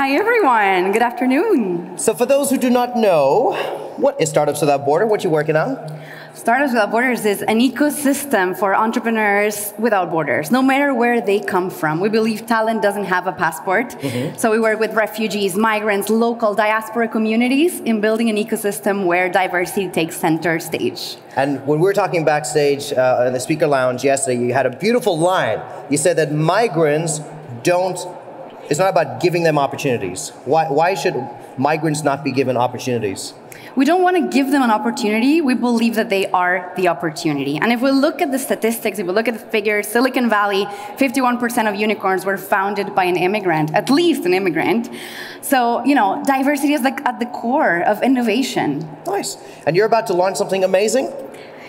Hi everyone, good afternoon. So for those who do not know, what is Startups Without Borders? What are you working on? Startups Without Borders is an ecosystem for entrepreneurs without borders, no matter where they come from. We believe talent doesn't have a passport, so we work with refugees, migrants, local diaspora communities in building an ecosystem where diversity takes center stage. And when we were talking backstage in the speaker lounge yesterday, you had a beautiful line. You said that migrants it's not about giving them opportunities. Why should migrants not be given opportunities? We don't want to give them an opportunity. We believe that they are the opportunity. And if we look at the statistics, if we look at the figures, Silicon Valley, 51% of unicorns were founded by an immigrant, at least an immigrant. So, diversity is at the core of innovation. Nice. And you're about to launch something amazing?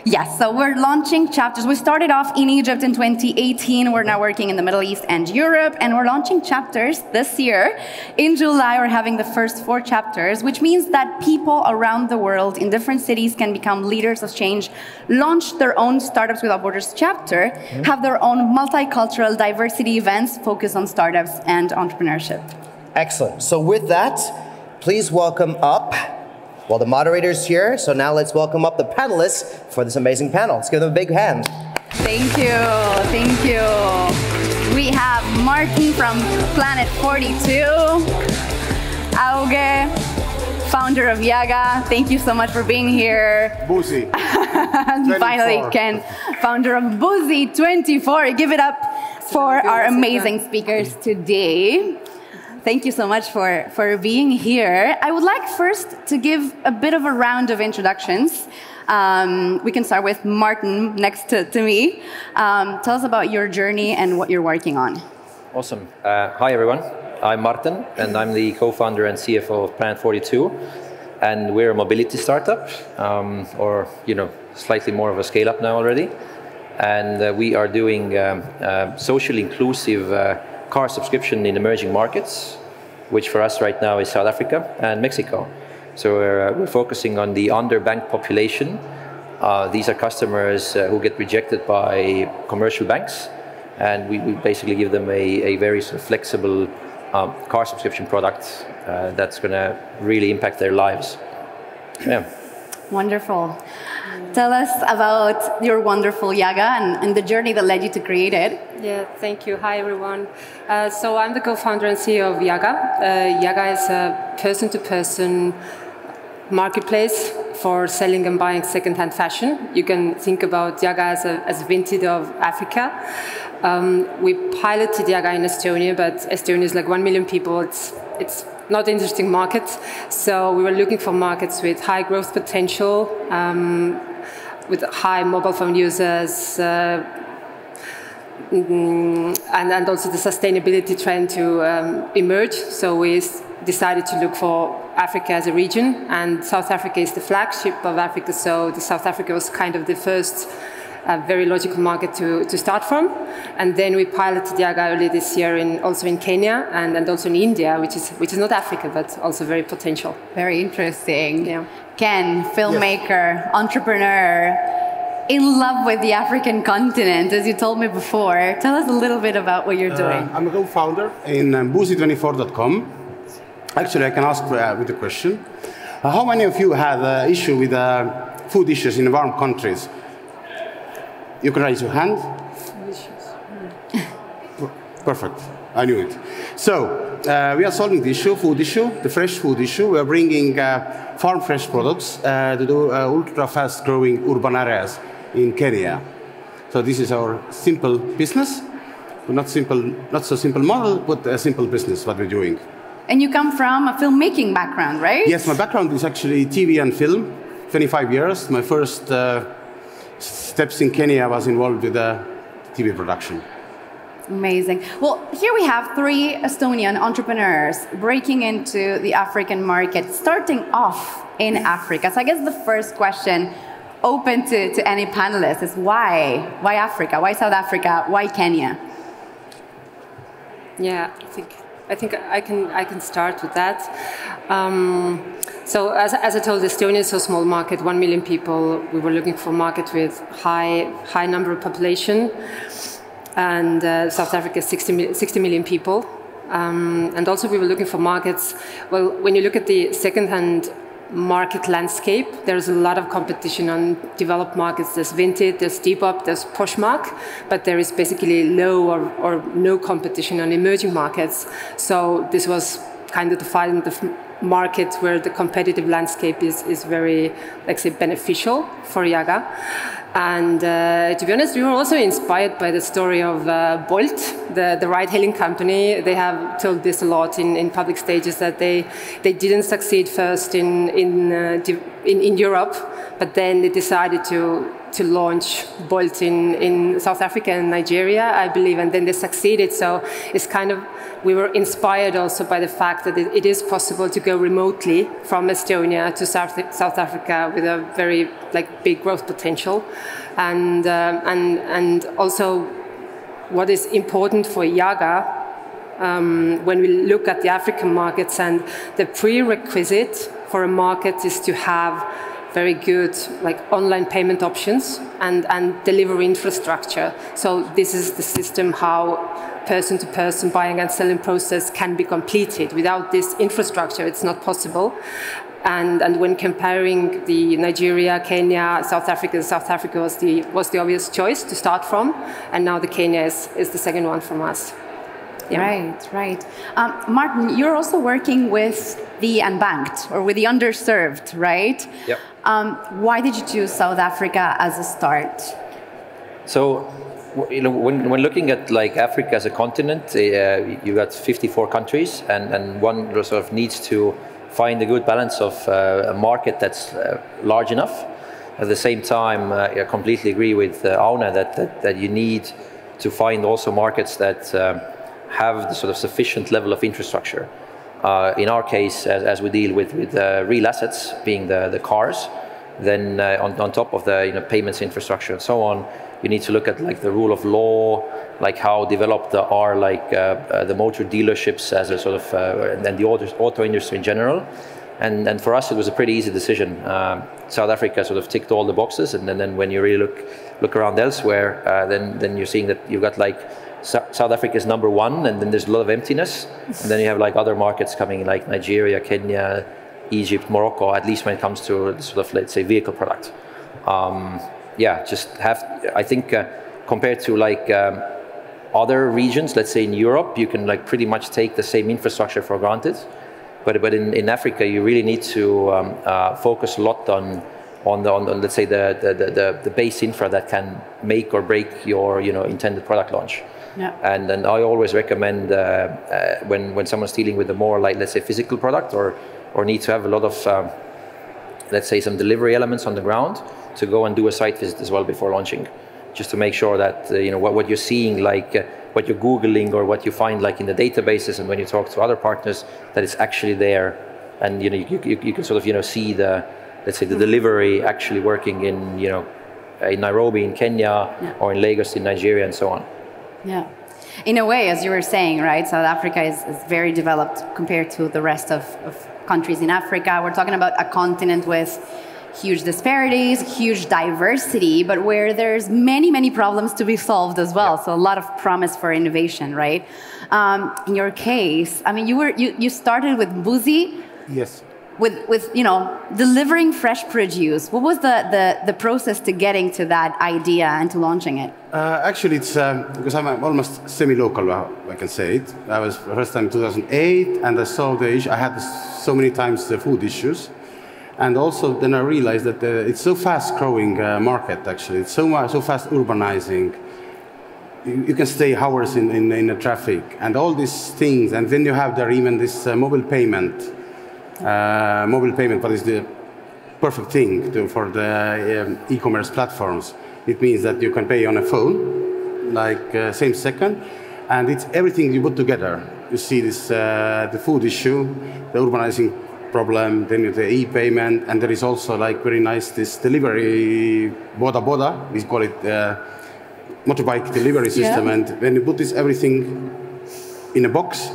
Yes, so we're launching chapters. We started off in Egypt in 2018. We're now working in the Middle East and Europe, and we're launching chapters this year. In July, we're having the first 4 chapters, which means that people around the world in different cities can become leaders of change, launch their own Startups Without Borders chapter, have their own multicultural diversity events focused on startups and entrepreneurship. Excellent. So with that, please welcome up the moderator's here, so now let's welcome up the panelists for this amazing panel. Let's give them a big hand. Thank you, thank you. We have Marten from Planet 42, Aune, founder of Yaga. Thank you so much for being here. Boosie. Finally, Ken, founder of Boozy 24. Give it up for our amazing speakers today. Thank you so much for being here. I would like first to give a bit of a round of introductions. We can start with Marten next to me. Tell us about your journey and what you're working on. Awesome. Hi, everyone. I'm Marten, and I'm the co-founder and CFO of Planet 42. And we're a mobility startup, or slightly more of a scale-up now already. And we are doing socially inclusive car subscription in emerging markets, which for us right now is South Africa and Mexico. So we're focusing on the underbanked population. These are customers who get rejected by commercial banks, and we basically give them a very sort of flexible car subscription product that's going to really impact their lives. Yeah. Wonderful. Tell us about your wonderful Yaga and the journey that led you to create it. Yeah, thank you. Hi, everyone. So I'm the co-founder and CEO of Yaga. Yaga is a person-to-person marketplace for selling and buying second-hand fashion. You can think about Yaga as Vinted of Africa. We piloted Yaga in Estonia, but Estonia is like 1 million people. It's not an interesting market. So we were looking for markets with high growth potential, with high mobile phone users, and also the sustainability trend to emerge. So we decided to look for Africa as a region, and South Africa is the flagship of Africa. So South Africa was kind of the first very logical market to start from. And then we piloted Yaga early this year also in Kenya and also in India, which is not Africa, but also very potential. Very interesting. Yeah. Ken, filmmaker, entrepreneur, in love with the African continent, as you told me before. Tell us a little bit about what you're doing. I'm a co-founder in boozy24.com. Actually, I can ask with a question. How many of you have issue with food issues in warm countries? You can raise your hand. Perfect. I knew it. So we are solving the issue, food issue, the fresh food issue. We are bringing farm fresh products to the ultra fast growing urban areas in Kenya. So this is our simple business, not so simple model, but a simple business what we're doing. And you come from a filmmaking background, right? Yes, my background is actually TV and film. 25 years. My first steps in Kenya was involved with TV production. Amazing. Well, here we have 3 Estonian entrepreneurs breaking into the African market, starting off in Africa. So I guess the first question open to any panelist is why? Why Africa? Why South Africa? Why Kenya? Yeah, I think I can start with that. So as I told, Estonia is a small market, 1 million people. We were looking for a market with high number of population. And South Africa is 60 million people. And also we were looking for markets. Well, when you look at the second-hand market landscape, there's a lot of competition on developed markets. There's Vinted, there's Depop, there's Poshmark, but there is basically low or no competition on emerging markets. So this was kind of to find the market where the competitive landscape is very, like say, beneficial for Yaga. And to be honest, we were also inspired by the story of Bolt, the ride-hailing company. They have told this a lot in public stages, that they didn't succeed first in Europe, but then they decided to launch Bolt in South Africa and Nigeria, I believe, and then they succeeded. So it's kind of, we were inspired also by the fact that it is possible to go remotely from Estonia to South Africa with a very big growth potential, and also what is important for Yaga when we look at the African markets, and the prerequisite for a market is to have very good online payment options and delivery infrastructure. So this is the system how person-to-person buying and selling process can be completed. Without this infrastructure, it's not possible. And when comparing the Nigeria, Kenya, South Africa was the obvious choice to start from, and now the Kenya is the second one from us. Yeah. Right. Marten, you're also working with the unbanked, or with the underserved, right? Yep. Why did you choose South Africa as a start? So, when looking at Africa as a continent, you got 54 countries, and one sort of needs to find a good balance of a market that's large enough. At the same time, I completely agree with Aune that you need to find also markets that have the sort of sufficient level of infrastructure. In our case, as we deal with real assets, being the cars, then on top of the payments infrastructure and so on, you need to look at the rule of law, how developed are the motor dealerships as a sort of and the auto industry in general. And for us, it was a pretty easy decision. South Africa sort of ticked all the boxes, and then when you really look around elsewhere, then you're seeing that you've got South Africa is number one, and then there's a lot of emptiness, and then you have other markets coming like Nigeria, Kenya, Egypt, Morocco, at least when it comes to sort of, let's say, vehicle product. I think compared to other regions, let's say in Europe, you can pretty much take the same infrastructure for granted, but in Africa you really need to focus a lot on let's say the base infra that can make or break your intended product launch. Yeah. And I always recommend when someone's dealing with a more let's say physical product or need to have a lot of let's say some delivery elements on the ground, to go and do a site visit as well before launching, just to make sure that what you're seeing, what you're Googling or what you find in the databases, and when you talk to other partners, that it's actually there, and you can sort of see the, let's say, the delivery actually working in in Nairobi in Kenya, yeah, or in Lagos in Nigeria and so on. Yeah. In a way, as you were saying, right, South Africa is very developed compared to the rest of countries in Africa. We're talking about a continent with huge disparities, huge diversity, but where there's many problems to be solved as well. Yeah. So a lot of promise for innovation, right? In your case, I mean, you started with Boosie. Yes. With delivering fresh produce. What was the process to getting to that idea and to launching it? Actually, it's because I'm almost semi-local, I can say it. I was first time in 2008, and I saw the issue. I had so many times the food issues, and also then I realized that it's so fast-growing market. Actually, it's so fast urbanizing. You can stay hours in the traffic, and all these things, and then you have there even this mobile payment. What is the perfect thing for the e-commerce platforms? It means that you can pay on a phone, same second, and it's everything you put together. You see this, the food issue, the urbanizing problem, then the e-payment, and there is also very nice this delivery, boda, we call it motorbike delivery system, yeah. And when you put this everything in a box,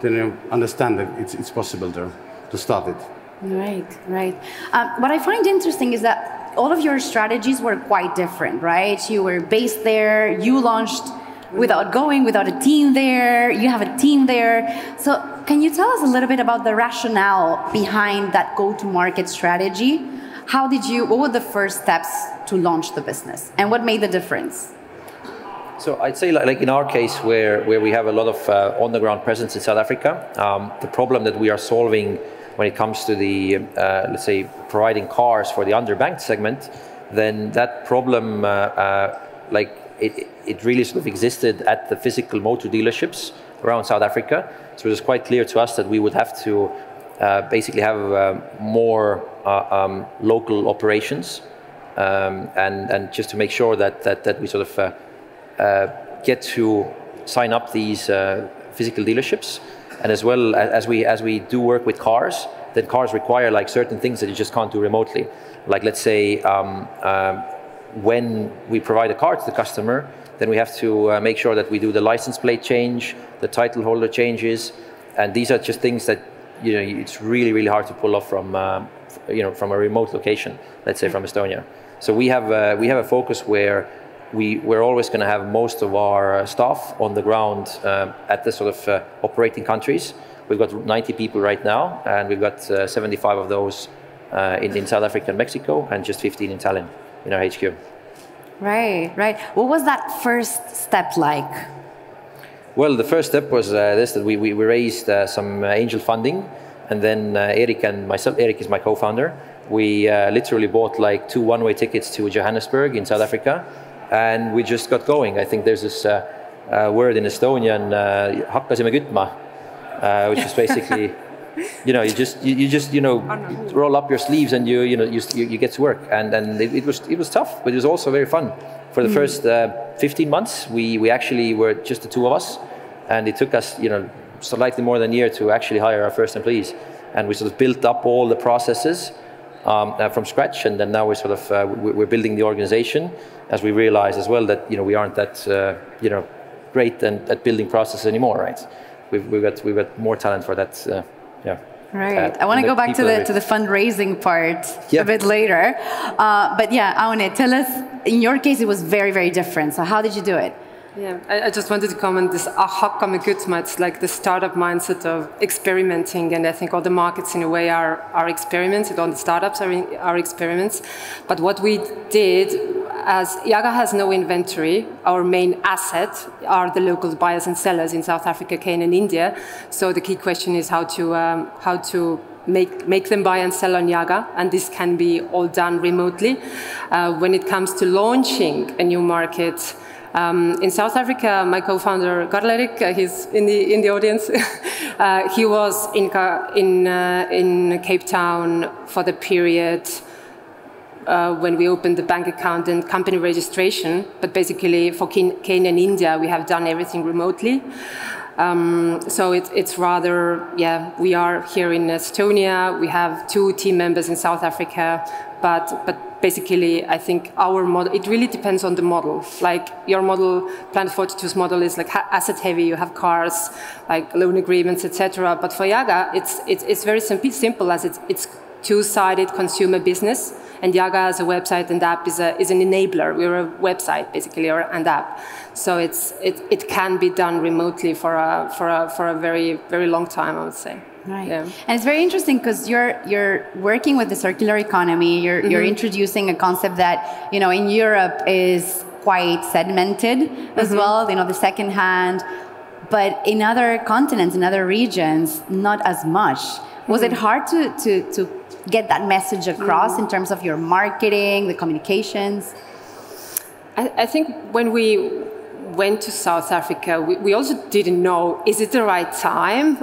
then you understand that it's possible there to start it. Right. What I find interesting is that all of your strategies were quite different, right? You were based there, you launched without going, without a team there. You have a team there. So can you tell us a little bit about the rationale behind that go-to-market strategy? What were the first steps to launch the business? And what made the difference? So I'd say, like in our case, where we have a lot of on-the-ground presence in South Africa, the problem that we are solving when it comes to the, let's say, providing cars for the underbanked segment, then that problem, it really sort of existed at the physical motor dealerships around South Africa. So it was quite clear to us that we would have to basically have more local operations, and just to make sure that we sort of get to sign up these physical dealerships, and as well as we do work with cars, then cars require like certain things that you just can't do remotely. Like let's say when we provide a car to the customer, then we have to make sure that we do the license plate change, the title holder changes, and these are just things that it's really hard to pull off from from a remote location, let's say from Estonia. So we have a focus where we're always going to have most of our staff on the ground at the sort of operating countries. We've got 90 people right now, and we've got 75 of those in South Africa and Mexico, and just 15 in Tallinn, in our HQ. Right. What was that first step like? Well, the first step was that we raised some angel funding, and then Erik and myself, Erik is my co-founder, we literally bought like 2 one-way tickets to Johannesburg in South Africa, and we just got going. I think there's this word in Estonian, hakkasime kütma, which is basically, you just roll up your sleeves and you get to work. And it was tough, but it was also very fun. For the first 15 months, we actually were just the 2 of us, and it took us slightly more than a year to actually hire our first employees. And we sort of built up all the processes from scratch, and then now we're building the organization, as we realize as well that we aren't that great at building processes anymore, right? We've got more talent for that. Right. I want to go back to the fundraising part a bit later, but Aune, tell us. In your case, it was very different. So how did you do it? Yeah, I just wanted to comment this hakkame kütma. It's like the startup mindset of experimenting, and I think all the markets in a way are experiments, and all the startups are experiments. But what we did, as Yaga has no inventory, our main asset are the local buyers and sellers in South Africa, Kenya, and India. So the key question is how to make them buy and sell on Yaga, and this can be all done remotely. When it comes to launching a new market. In South Africa, my co-founder Karl-Erik, he's in the audience. He was in Cape Town for the period when we opened the bank account and company registration. But basically, for Kenya and India, we have done everything remotely. So it's rather, we are here in Estonia. We have 2 team members in South Africa, but basically, I think our model, it really depends on the model. Like your model, Planet 42's model is like asset heavy. You have cars, like loan agreements, etc. But for Yaga, it's very simple as it's 2-sided consumer business. And Yaga as a website and app is an enabler. We're a website basically, and app. So it can be done remotely for a very long time, I would say. Right. Yeah. And it's very interesting because you're working with the circular economy. You're introducing a concept that in Europe is quite segmented as well. The second hand, but in other continents, in other regions, not as much. Was it hard to get that message across in terms of your marketing, the communications? I think when we went to South Africa, we also didn't know, is it the right time?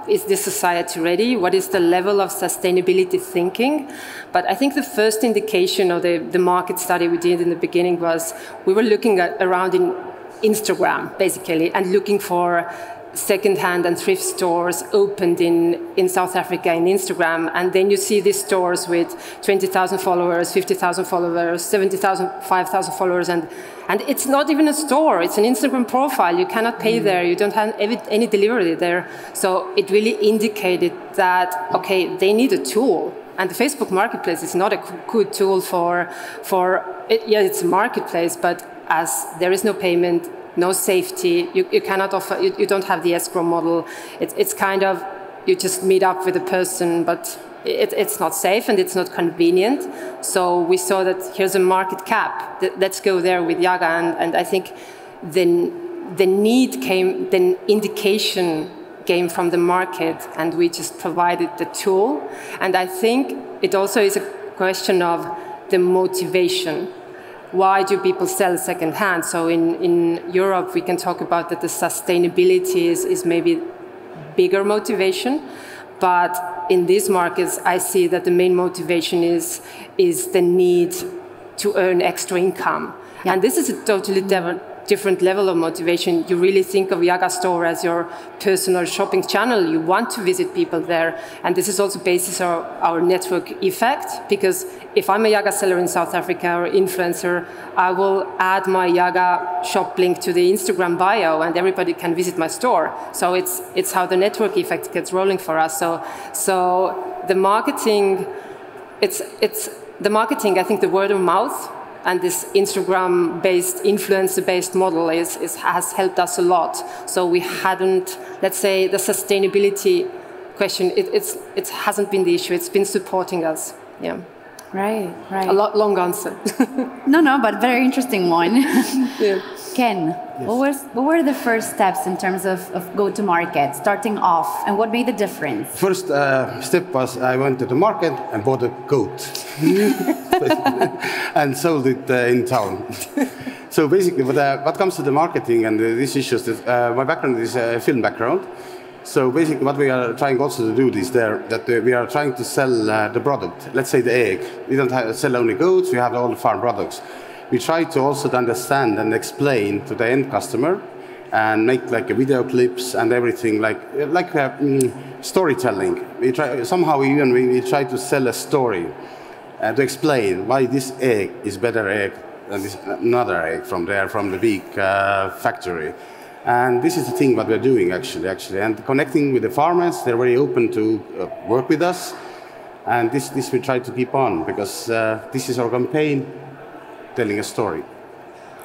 Is this society ready? What is the level of sustainability thinking? But I think the first indication of the market study we did in the beginning was we were looking around in Instagram, basically, and looking for second-hand and thrift stores opened in South Africa in Instagram, and then you see these stores with 20,000 followers, 50,000 followers, 70,000, 5,000 followers, and it's not even a store, it's an Instagram profile. You cannot pay there, you don't have any delivery there. So it really indicated that, okay, they need a tool. And the Facebook Marketplace is not a good tool for it's a marketplace, but as there is no payment, no safety. You cannot offer. You don't have the escrow model. It's kind of you just meet up with a person, but it's not safe and it's not convenient. So we saw that here's a market cap. Let's go there with Yaga, and I think the need came, the indication came from the market, and we just provided the tool. And I think it also is a question of the motivation. Why do people sell secondhand? So in Europe, we can talk about that the sustainability is maybe bigger motivation, but in these markets, I see that the main motivation is the need to earn extra income. Yeah. And this is a totally different level of motivation. You really think of Yaga store as your personal shopping channel. You want to visit people there. And this is also basis of our network effect, because if I'm a Yaga seller in South Africa or influencer, I will add my Yaga shop link to the Instagram bio and everybody can visit my store. So it's how the network effect gets rolling for us. So the marketing, the marketing, I think the word of mouth and this Instagram-based, influencer-based model has helped us a lot. So we hadn't, let's say, the sustainability question, it hasn't been the issue. It's been supporting us. Yeah. Right. A long answer. No, but very interesting one. Yeah. Ken, yes. What were the first steps in terms of go-to-market, starting off, and what made the difference? First step was I went to the market and bought a goat and sold it in town. So basically, what comes to the marketing and these issues, my background is a film background. So basically, what we are trying also to do is that we are trying to sell the product. Let's say the egg. We don't sell only goats. We have all the farm products. We try to also understand and explain to the end customer, and make like a video clips and everything like storytelling. We try try to sell a story to explain why this egg is better egg than this another egg from the big factory. And this is the thing what we're doing actually, and connecting with the farmers. They're very open to work with us, and this we try to keep on because this is our campaign, telling a story.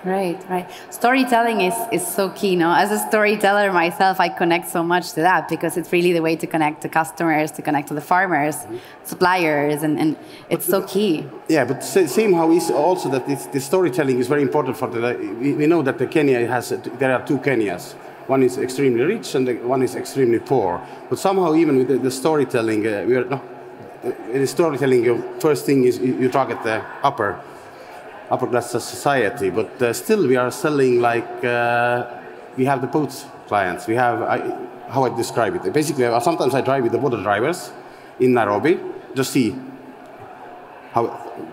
Right. Storytelling is so key, no? As a storyteller myself, I connect so much to that because it's really the way to connect to customers, to connect to the farmers, suppliers, and it's so key. Yeah, but same how is also that the storytelling is very important for we know that there are two Kenyas. One is extremely rich and one is extremely poor. But somehow even with the storytelling, in the storytelling, first thing is you target the upper class society, but still we are selling like we have the boat clients. We have how I describe it. Basically, sometimes I drive with the water drivers in Nairobi, just see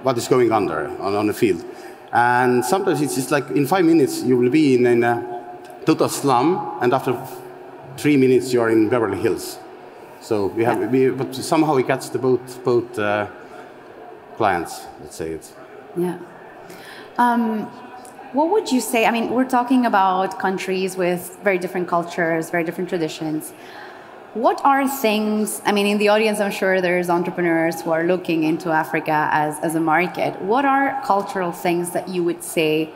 what is going on the field, and sometimes it's just like in 5 minutes you will be in a total slum, and after 3 minutes you are in Beverly Hills. So but somehow we catch the boat clients. Let's say it. Yeah. What would you say? I mean, we're talking about countries with very different cultures, very different traditions. What are things, I mean, in the audience, I'm sure there's entrepreneurs who are looking into Africa as a market. What are cultural things that you would say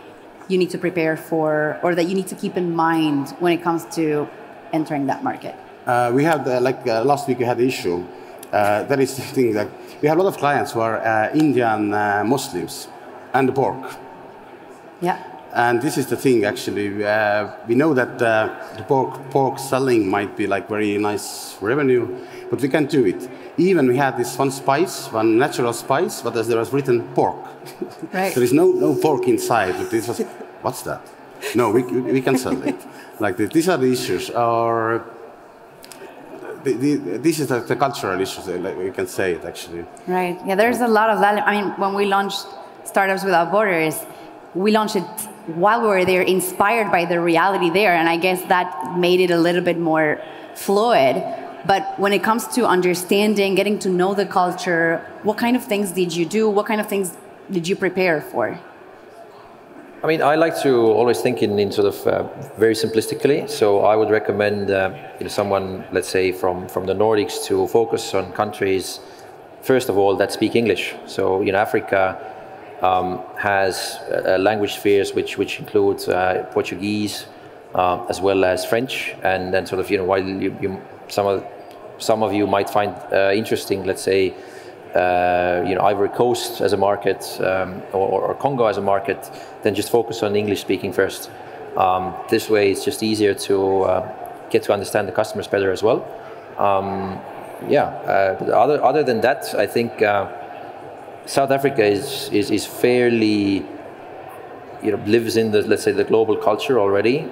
you need to prepare for, or that you need to keep in mind when it comes to entering that market? We have, last week we had the issue. That is the thing that we have a lot of clients who are Indian Muslims and the pork. Yeah. And this is the thing, actually. We know that the pork selling might be like very nice revenue, but we can't do it. Even we had this one natural spice, but there was written pork. Right. There is no pork inside. This was, what's that? No, we can sell it. Like this. These are the issues. Or this is the cultural issues. Like we can say it actually. Right. Yeah. There's a lot of that. I mean, when we launched Startups Without Borders, we launched it while we were there, inspired by the reality there, and I guess that made it a little bit more fluid. But when it comes to understanding, getting to know the culture, what kind of things did you do? What kind of things did you prepare for? I mean, I like to always think in sort of very simplistically. So I would recommend someone, let's say, from the Nordics to focus on countries, first of all, that speak English. So Africa has language spheres which include Portuguese, as well as French, and then sort of, while some of you might find interesting, let's say, Ivory Coast as a market, or Congo as a market, then just focus on English speaking first. This way it's just easier to get to understand the customers better as well. Other than that, I think South Africa is fairly, lives in the, let's say, the global culture already.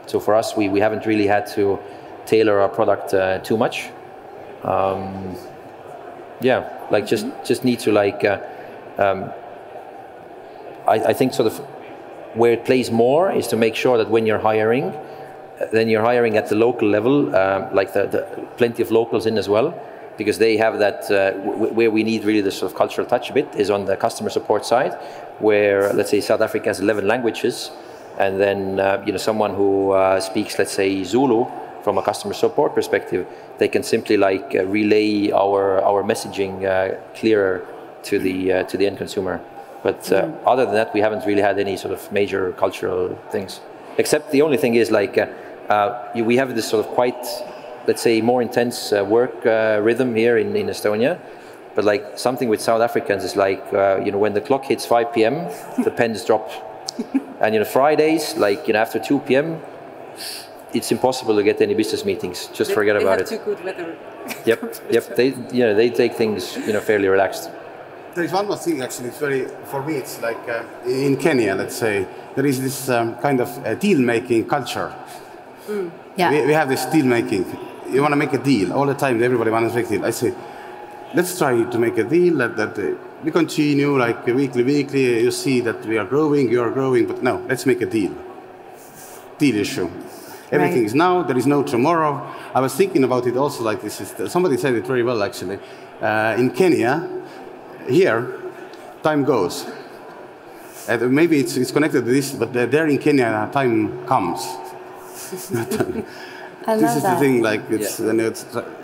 So for us, we haven't really had to tailor our product too much. Just need to I think sort of where it plays more is to make sure that when you're hiring, then you're hiring at the local level, like the plenty of locals in as well, because they have that, where we need really the sort of cultural touch a bit is on the customer support side, where, let's say, South Africa has 11 languages, and then, someone who speaks, let's say, Zulu, from a customer support perspective, they can simply relay our messaging clearer to the end consumer. But other than that, we haven't really had any sort of major cultural things. Except the only thing is we have this sort of quite, let's say, more intense work rhythm here in Estonia. But something with South Africans is when the clock hits 5 p.m., the pens drop. And Fridays, after 2 p.m., it's impossible to get any business meetings. Just forget about it. They have too good weather. Yep. They take things fairly relaxed. There is one more thing actually. For me, it's in Kenya. Let's say there is this kind of deal-making culture. Mm. Yeah. We have this deal-making. You want to make a deal all the time. Everybody wants to make a deal. I say, let's try to make a deal that we continue weekly. You see that we are growing. You are growing, but no, let's make a deal. Deal issue. Everything is now, there is no tomorrow. I was thinking about it also like this. Somebody said it very well, actually. In Kenya, here, time goes. Maybe it's connected to this, but there in Kenya, time comes. This is the thing,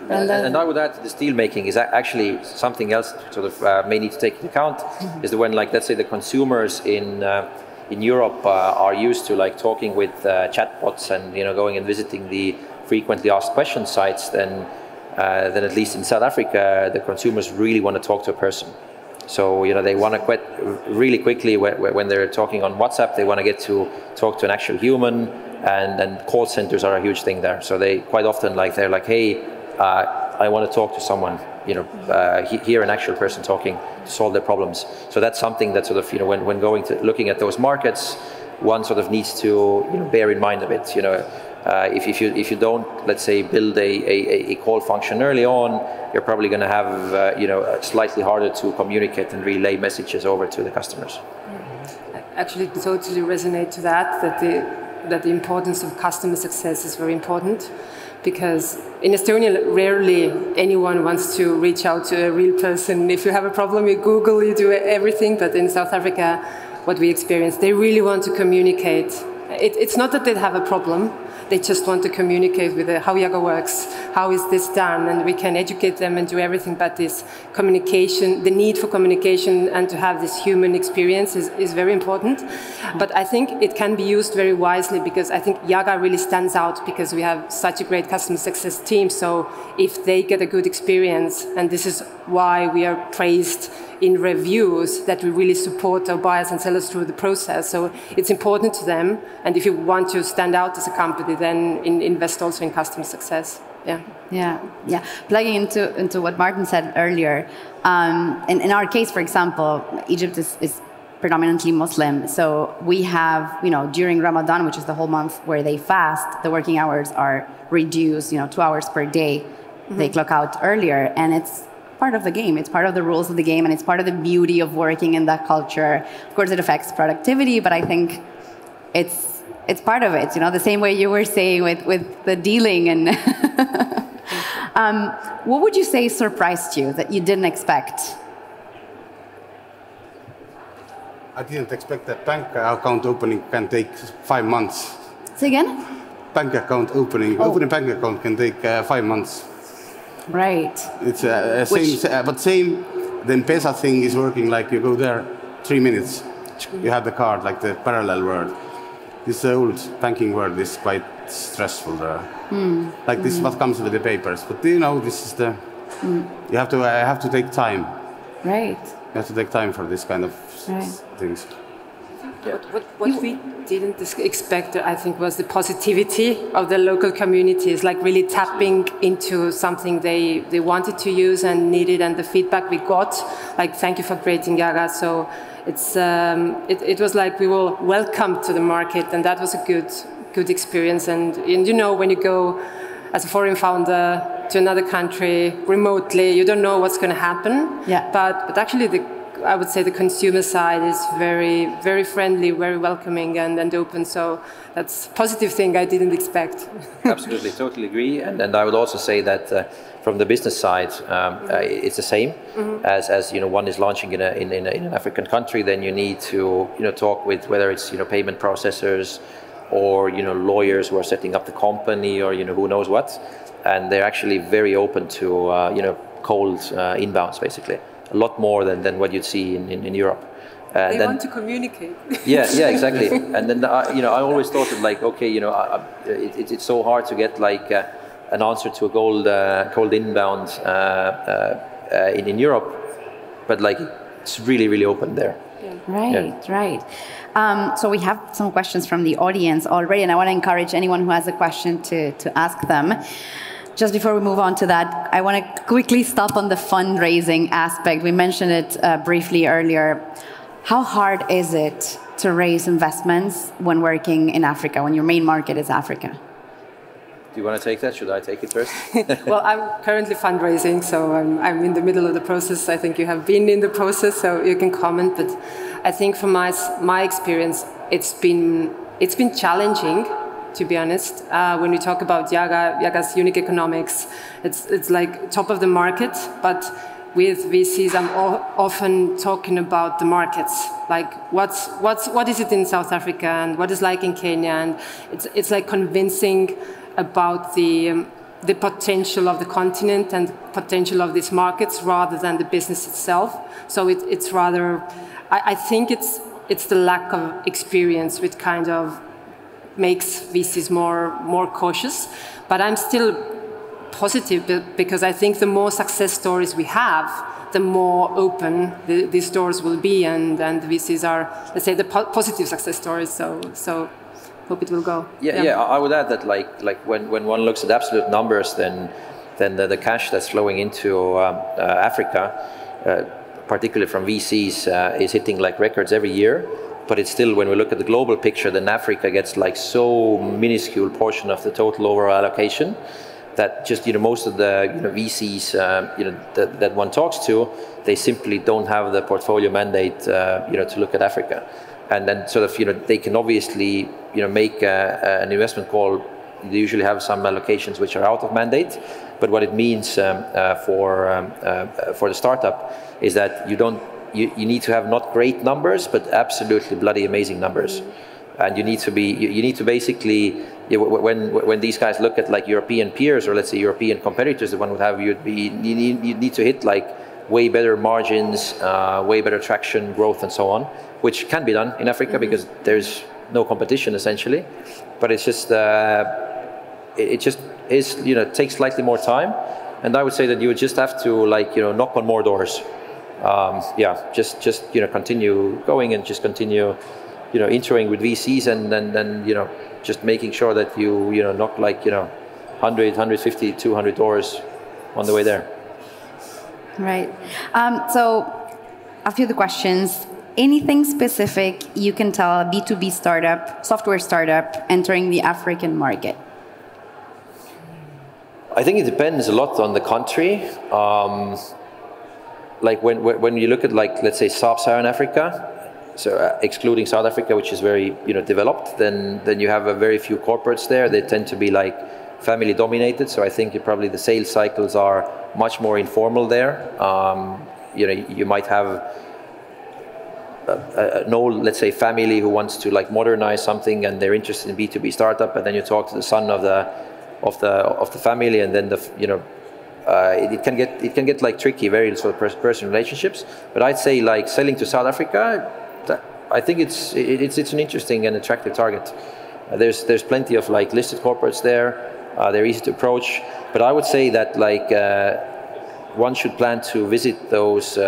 And I would add the steel making is actually something else sort of may need to take into account, is when, let's say, the consumers in Europe are used to talking with chatbots and going and visiting the frequently asked question sites, then at least in South Africa the consumers really want to talk to a person. So they want to quite really quickly when they're talking on WhatsApp, they want to get to talk to an actual human, and call centers are a huge thing there. So they quite often they're like, hey, I want to talk to someone. Hear an actual person talking to solve their problems. So that's something that sort of, when going to looking at those markets, one sort of needs to bear in mind a bit. If you don't, let's say, build a call function early on, you're probably going to have slightly harder to communicate and relay messages over to the customers. Actually, totally resonate to that the importance of customer success is very important. Because in Estonia, rarely anyone wants to reach out to a real person. If you have a problem, you Google, you do everything. But in South Africa, what we experience, they really want to communicate. It's not that they have a problem. They just want to communicate with how Yaga works, how is this done, and we can educate them and do everything. But this communication, the need for communication and to have this human experience is very important. But I think it can be used very wisely, because I think Yaga really stands out because we have such a great customer success team. So if they get a good experience, and this is why we are praised in reviews, that we really support our buyers and sellers through the process. So it's important to them. And if you want to stand out as a company, then invest also in customer success. Yeah. Plugging into what Marten said earlier, in our case, for example, Egypt is predominantly Muslim. So we have, during Ramadan, which is the whole month where they fast, the working hours are reduced, 2 hours per day. Mm-hmm. They clock out earlier, and it's part of the game. It's part of the rules of the game, and it's part of the beauty of working in that culture. Of course, it affects productivity, but I think it's part of it. The same way you were saying with the dealing. And what would you say surprised you that you didn't expect? I didn't expect that bank account opening can take 5 months. Say again? Bank account opening. Opening bank account can take 5 months. Right. It's same. The M-Pesa thing is working. You go there, 3 minutes. You have the card, like the parallel world. this old banking world is quite stressful. Like this is what comes with the papers. But you know, this is the, you have to take time. Right. You have to take time for this kind of things. What we didn't expect, I think, was the positivity of the local communities, like really tapping into something they wanted to use and needed, and the feedback we got, like, thank you for creating Yaga. So it was like we were welcomed to the market, and that was a good experience. And you know, when you go as a foreign founder to another country remotely, you don't know what's going to happen. Yeah. But actually, I would say the consumer side is very, very friendly, very welcoming and open. So that's a positive thing I didn't expect. Absolutely, totally agree. And I would also say that from the business side, it's the same. As you know, one is launching in an African country, then you need to talk with whether it's payment processors or lawyers who are setting up the company, or who knows what, and they're actually very open to cold inbounds, basically. A lot more than what you'd see in Europe. They want to communicate. Yeah, exactly. And then I always thought that, like, okay, it's so hard to get like an answer to a cold inbound in Europe, but like it's really open there. Right. So we have some questions from the audience already, and I want to encourage anyone who has a question to ask them. Just before we move on to that, I want to quickly stop on the fundraising aspect. We mentioned it briefly earlier. How hard is it to raise investments when working in Africa, when your main market is Africa? Do you want to take that? Should I take it first? Well, I'm currently fundraising, so I'm in the middle of the process. I think you have been in the process, so you can comment. But I think from my experience, it's been challenging, to be honest. When we talk about Yaga's unique economics, it's like top of the market, but with VCs, I'm often talking about the markets, like what is it in South Africa and what is like in Kenya, and it's like convincing about the potential of the continent and potential of these markets rather than the business itself. So it's rather, I think it's the lack of experience which kind of makes VCs more cautious. But I'm still positive because I think the more success stories we have, the more open these doors will be, and the VCs are, let's say, the positive success stories. So hope it will go. Yeah. I would add that like when one looks at absolute numbers, then the cash that's flowing into Africa, particularly from VCs, is hitting like records every year. But it's still, when we look at the global picture, then Africa gets like so minuscule portion of the total overall allocation that just most of the VCs that one talks to, they simply don't have the portfolio mandate to look at Africa. And then sort of they can obviously make an investment call. They usually have some allocations which are out of mandate, but what it means for the startup is that you need to have not great numbers, but absolutely bloody amazing numbers. And you need to basically, when these guys look at like European peers, or let's say European competitors, the one would have, you need to hit like way better margins, way better traction, growth, and so on, which can be done in Africa because there's no competition essentially. But it's just, it just is, takes slightly more time. And I would say that you would just have to knock on more doors. Just continue going and just continue, introing with VCs, and then just making sure that you knock 100, 150, 200 doors on the way there. Right. So a few of the questions. Anything specific you can tell a B2B startup, software startup entering the African market? I think it depends a lot on the country. Like when you look at let's say Sub-Saharan Africa, so excluding South Africa, which is very developed, then you have a very few corporates there. They tend to be like family dominated. So I think probably the sales cycles are much more informal there. You might have an old, let's say, family who wants to modernize something, and they're interested in B2B startup, and then you talk to the son of the family, and then it can get tricky, very sort of personal relationships. But I'd say selling to South Africa, I think it's an interesting and attractive target. There's plenty of like listed corporates there. They're easy to approach, but I would say that like one should plan to visit those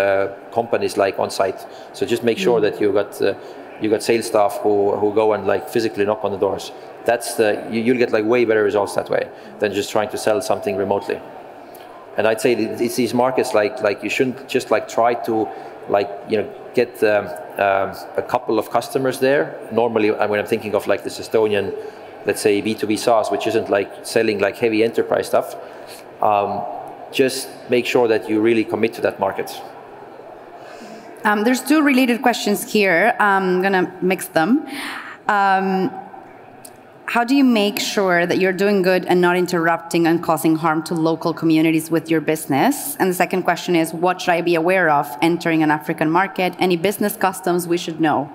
companies like on site. So just make sure that you got sales staff who go and like physically knock on the doors. That's you'll get like way better results that way than just trying to sell something remotely. And I'd say it's these markets like you shouldn't just like try to like get a couple of customers there. Normally, when I'm thinking of like this Estonian, let's say B2B SaaS, which isn't like selling like heavy enterprise stuff, just make sure that you really commit to that market. There's two related questions here. I'm gonna mix them. How do you make sure that you're doing good and not interrupting and causing harm to local communities with your business? And the second question is, what should I be aware of entering an African market? Any business customs we should know?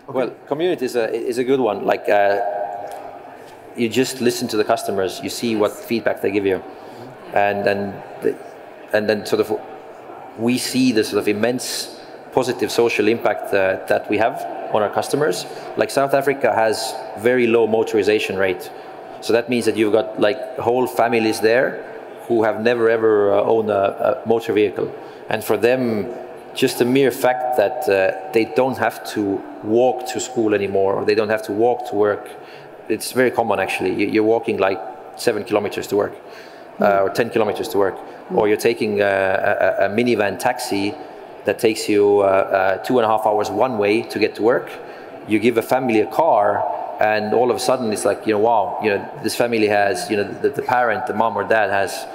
Well, community is a good one. Like you just listen to the customers, you see what feedback they give you, and then sort of we see the sort of immense positive social impact that we have on our customers. Like South Africa has very low motorization rate. So that means that you've got like whole families there who have never ever owned a motor vehicle. And for them, just the mere fact that they don't have to walk to school anymore, or they don't have to walk to work, it's very common actually. You're walking like 7 kilometers to work, or 10 kilometers to work, or you're taking a minivan taxi that takes you 2.5 hours one way to get to work. You give a family a car, and all of a sudden it's like, wow, this family has, the parent, the mom or dad has,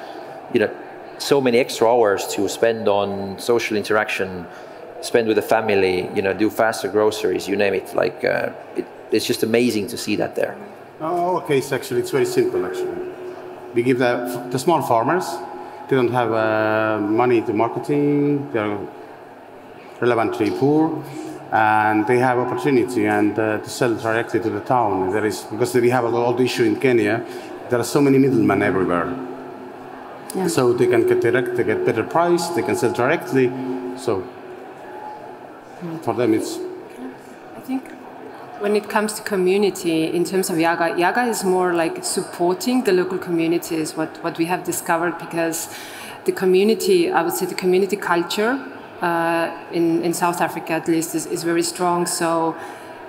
so many extra hours to spend on social interaction, spend with the family, do faster groceries, you name it. Like, it's just amazing to see that there. Our case, actually, it's very simple, actually. We give the small farmers, they don't have money to marketing, they're relevantly poor, and they have opportunity and to sell directly to the town. Because we have a lot of issue in Kenya, there are so many middlemen everywhere. Yeah. So they can get direct, they get better price, they can sell directly. So for them it's... I think when it comes to community, in terms of Yaga is more like supporting the local communities, what we have discovered, because the community, I would say the community culture in South Africa at least is very strong, so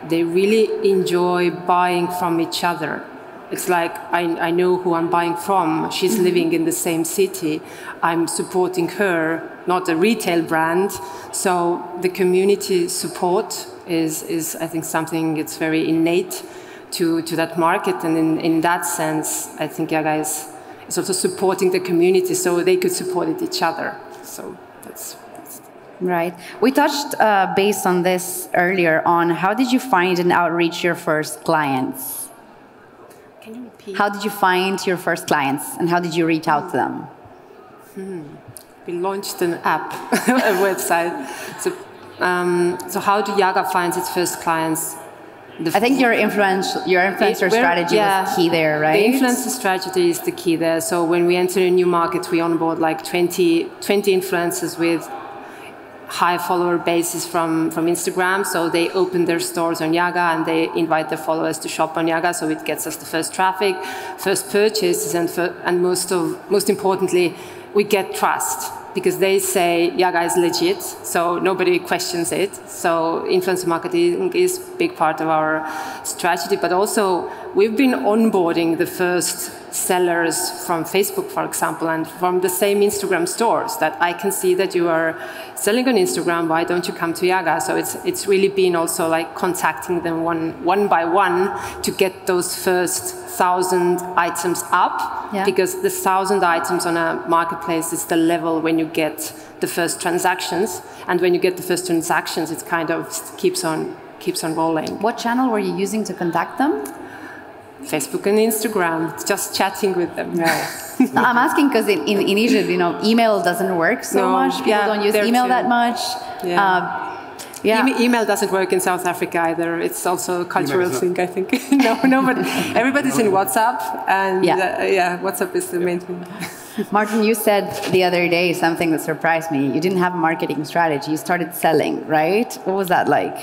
they really enjoy buying from each other. It's like, I know who I'm buying from, she's living in the same city, I'm supporting her, not a retail brand. So the community support is I think something it's very innate to that market, and in that sense I think Yaga is also supporting the community so they could support each other. So that's right. We touched base on this earlier on. How did you find and outreach your first clients? Can you repeat? How did you find your first clients and how did you reach out to them? We launched an app, a website. So how do Yaga find its first clients? I think your influencer strategy was key there, right? The influencer strategy is the key there. So when we enter a new market, we onboard like 20 influencers with high follower bases from Instagram. So they open their stores on Yaga and they invite their followers to shop on Yaga. So it gets us the first traffic, first purchases, and most importantly, we get trust, because they say Yaga is legit, so nobody questions it. So influencer marketing is a big part of our strategy, but also we've been onboarding the first sellers from Facebook, for example, and from the same Instagram stores, that I can see that you are selling on Instagram, why don't you come to Yaga? So it's really been also like contacting them one by one to get those first 1,000 items up, because the 1,000 items on a marketplace is the level when you get the first transactions, and when you get the first transactions, it kind of keeps on rolling. What channel were you using to contact them? Facebook and Instagram, just chatting with them. Right. No, I'm asking because in Egypt, email doesn't work so much. People don't use email that much. Email doesn't work in South Africa either. It's also a cultural thing, I think. No, but everybody's in WhatsApp, and WhatsApp is the main thing. Marten, you said the other day something that surprised me. You didn't have a marketing strategy. You started selling, right? What was that like?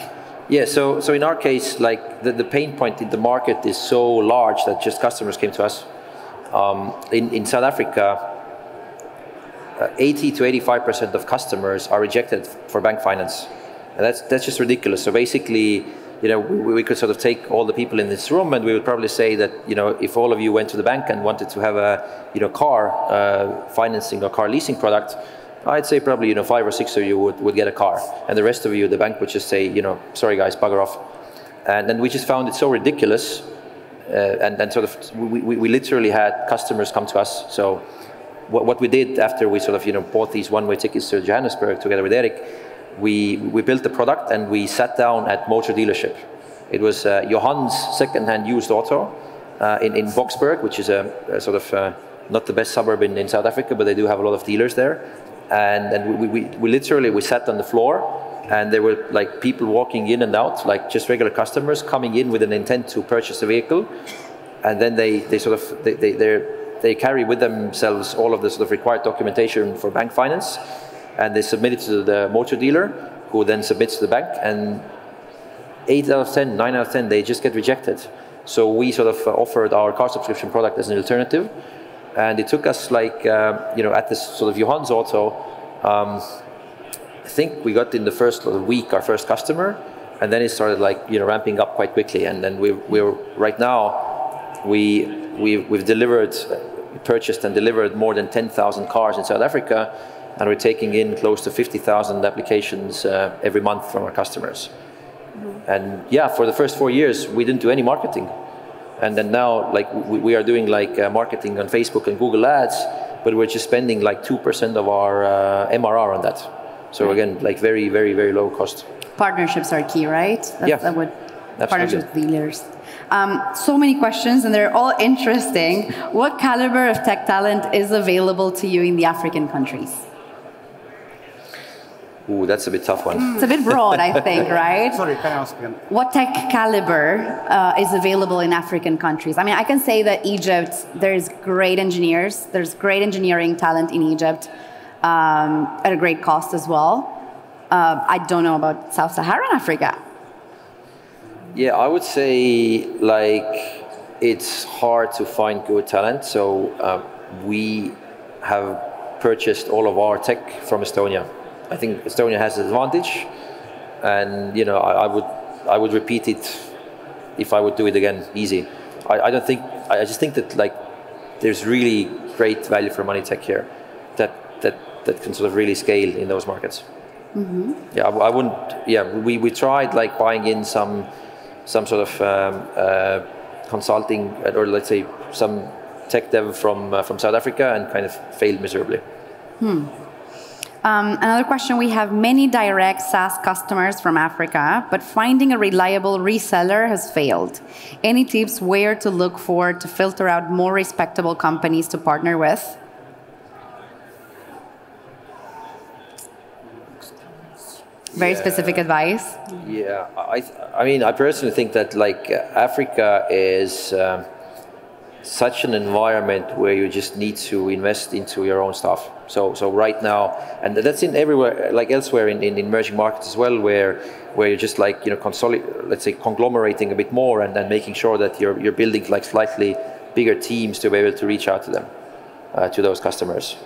Yeah, so in our case, like the pain point in the market is so large that just customers came to us. In South Africa, 80 to 85% of customers are rejected for bank finance. And that's just ridiculous. So basically, we could sort of take all the people in this room and we would probably say that, if all of you went to the bank and wanted to have a, car financing or car leasing product, I'd say probably, 5 or 6 of you would get a car. And the rest of you, the bank would just say, sorry guys, bugger off. And then we just found it so ridiculous. And sort of, we literally had customers come to us. So what we did after we sort of, bought these one-way tickets to Johannesburg together with Eric, we built the product and we sat down at motor dealership. It was Johan's second-hand used auto in Boksburg, which is a sort of not the best suburb in South Africa, but they do have a lot of dealers there. And we literally sat on the floor, and there were like people walking in and out, like just regular customers coming in with an intent to purchase a vehicle, and then they carry with themselves all of the sort of required documentation for bank finance, and they submit it to the motor dealer, who then submits to the bank, and 8 out of 10, 9 out of 10, they just get rejected. So we sort of offered our car subscription product as an alternative, and it took us like, at this sort of Johan's auto, I think we got in the first week our first customer, and then it started like, ramping up quite quickly. And then we're right now, we've purchased and delivered more than 10,000 cars in South Africa, and we're taking in close to 50,000 applications every month from our customers. Mm-hmm. And yeah, for the first 4 years, we didn't do any marketing. And then now, like, we are doing like marketing on Facebook and Google Ads, but we're just spending like 2% of our MRR on that. So again, like very, very, very low cost. Partnerships are key, right? That would partnerships with dealers. So many questions, and they're all interesting. What caliber of tech talent is available to you in the African countries? Ooh, that's a bit tough one. It's a bit broad, I think, right? Sorry, can I ask again? What tech caliber is available in African countries? I mean, I can say that Egypt, there's great engineers, there's great engineering talent in Egypt at a great cost as well. I don't know about Sub-Saharan Africa. Yeah, I would say like it's hard to find good talent. So we have purchased all of our tech from Estonia. I think Estonia has an advantage, and I would repeat it if I would do it again, easy. I just think that like there's really great value for money tech here that can sort of really scale in those markets. Mm-hmm. Yeah, I wouldn't. Yeah, we tried like buying in some sort of consulting, or let's say some tech dev from South Africa, and kind of failed miserably. Another question, we have many direct SaaS customers from Africa, but finding a reliable reseller has failed. Any tips where to look for to filter out more respectable companies to partner with? Very specific advice. Yeah, I mean, I personally think that like Africa is such an environment where you just need to invest into your own stuff. So right now, and that's in everywhere, like elsewhere in emerging markets as well, where you're just like let's say conglomerating a bit more, and then making sure that you're building like slightly bigger teams to be able to reach out to them, to those customers.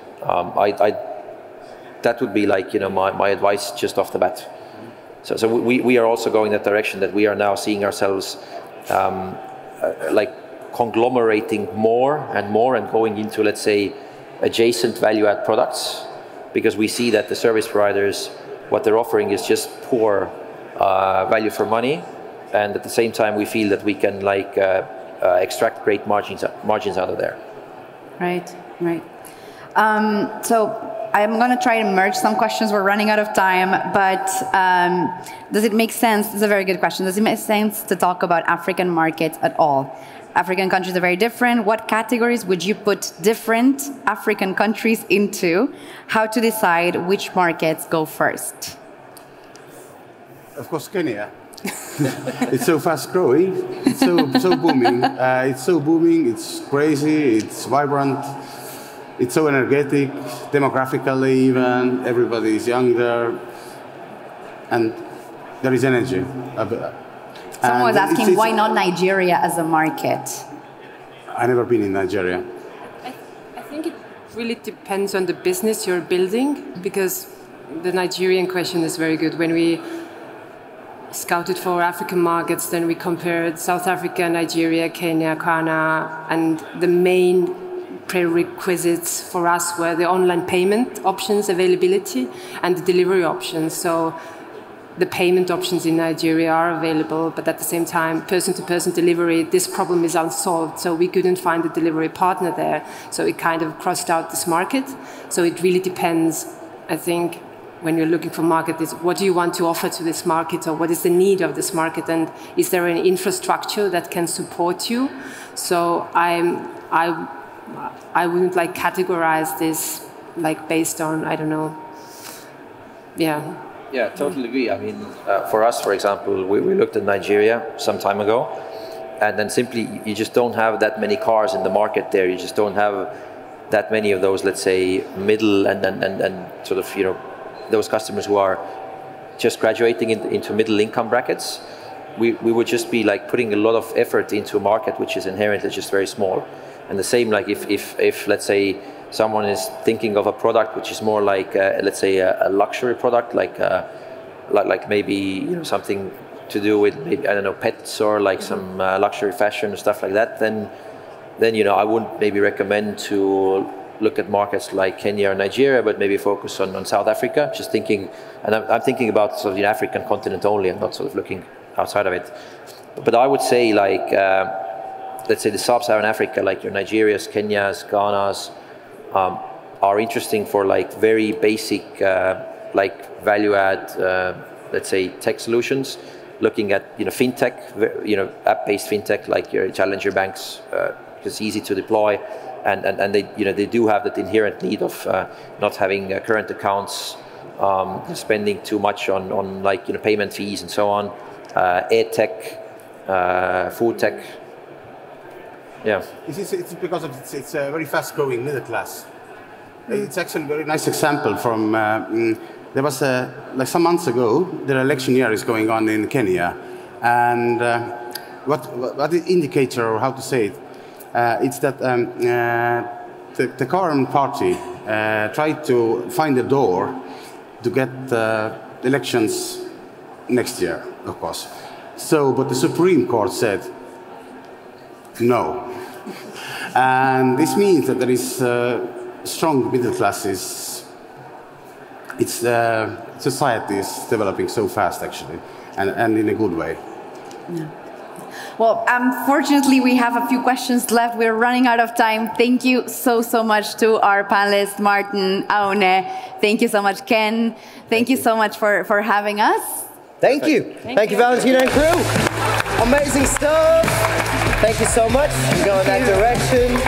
That would be like my advice just off the bat. So we are also going that direction, that we are now seeing ourselves like conglomerating more and going into, let's say, adjacent value-add products, because we see that the service providers, what they're offering is just poor value for money, and at the same time we feel that we can like extract great margins out of there. Right. So I'm going to try to merge some questions. We're running out of time, but does it make sense? This is a very good question. Does it make sense to talk about African markets at all? African countries are very different. What categories would you put different African countries into? How to decide which markets go first? Of course, Kenya. It's so fast growing. It's so booming. It's so booming. It's crazy. It's vibrant. It's so energetic, demographically even, everybody is younger, and there is energy. Someone was asking, why not Nigeria as a market? I've never been in Nigeria. I think it really depends on the business you're building, because the Nigerian question is very good. When we scouted for African markets, then we compared South Africa, Nigeria, Kenya, Ghana, and the main prerequisites for us were the online payment options availability and the delivery options. So the payment options in Nigeria are available, but at the same time, person-to-person delivery, this problem is unsolved, so we couldn't find a delivery partner there. So it kind of crossed out this market. So it really depends, I think, when you're looking for market, is what do you want to offer to this market, or what is the need of this market, and is there an infrastructure that can support you? So I wouldn't like categorize this like based on, I don't know, yeah. Yeah, totally agree. I mean, for us, for example, we looked at Nigeria some time ago, and then simply you just don't have that many cars in the market there. You just don't have that many of those, let's say, middle and sort of, you know, those customers who are just graduating into middle income brackets. We would just be like putting a lot of effort into a market which is inherently just very small. And the same, like if let's say someone is thinking of a product which is more like let's say a luxury product, like maybe, you know, something to do with, maybe, I don't know, pets, or like some luxury fashion or stuff like that, then you know, I wouldn't maybe recommend to look at markets like Kenya or Nigeria, but maybe focus on South Africa. Just thinking, and I'm thinking about sort of the African continent only. I'm not sort of looking outside of it. But I would say, like, let's say the sub-Saharan Africa, like your Nigerias, Kenyas, Ghanas, are interesting for like very basic, like value-add, let's say tech solutions. Looking at, you know, fintech, you know, app-based fintech, like your challenger banks, it's easy to deploy, and they, you know, they do have that inherent need of not having current accounts, spending too much on like, you know, payment fees and so on, ed-tech, food tech. Yeah. It's because of it's a very fast-growing middle class. It's actually a very nice example from. There was like some months ago, the election year is going on in Kenya, and what the indicator, or how to say it, it's that the current party tried to find a door to get elections next year, of course. So, but the Supreme Court said no, and this means that there is strong middle classes. It's society is developing so fast, actually, and in a good way. Yeah. Well, unfortunately, we have a few questions left. We're running out of time. Thank you so much to our panelists, Marten, Aune. Thank you so much, Ken. Thank you so much for having us. Thank you. Thank you, Valentina and crew. Amazing stuff. Thank you so much. Go in that direction.